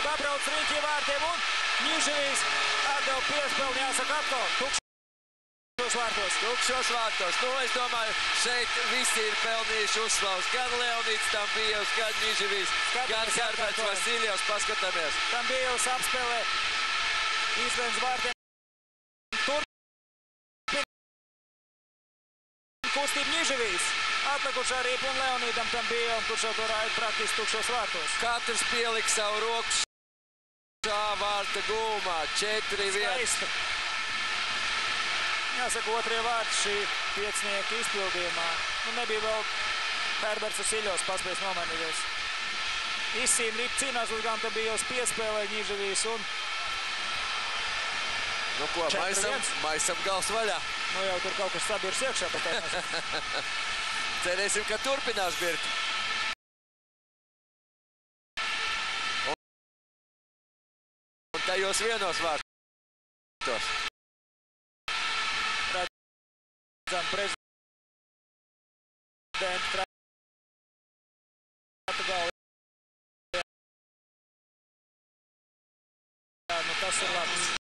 sabrauc riņķi vārtiem un Ņiževijs atdeva piespēli, jāsaka atkal. Tukšos vārtos. Nu, es domāju, šeit visi ir pelnījuši uzslavas. Gan Leonīds Tambijevs, gan Ņiževijs, gan Herberts Vasiljevs. Paskatāmies. Tambijevs apspēlē izvēles vārtiem. Kustība Ņiževijs. Atlikušā rīpa un Leonīdam Tambijevam, kurš jau to raida praktiski tukšos vārtos. Katrs pieliks savu roku šā vārta gūmā. 4-1. Jāsaka, otrie vārti šī piecinieka izpildījumā. Nu, nebija vēl Herberts Vasiljevs paspējis nomainīties. Izsīm rīpa cīnās uz gan Tambijevs piespēlē Ņiževijs un... Nu ko, maisam gals vaļā. Nu jau tur kaut kas sabirs iekšā, bet tā mēs... Cerēsim, ka turpinās birkt. Un tajos vienos vārtos. Redzam prezidentu trētu galvu. Jā, nu tas ir labs.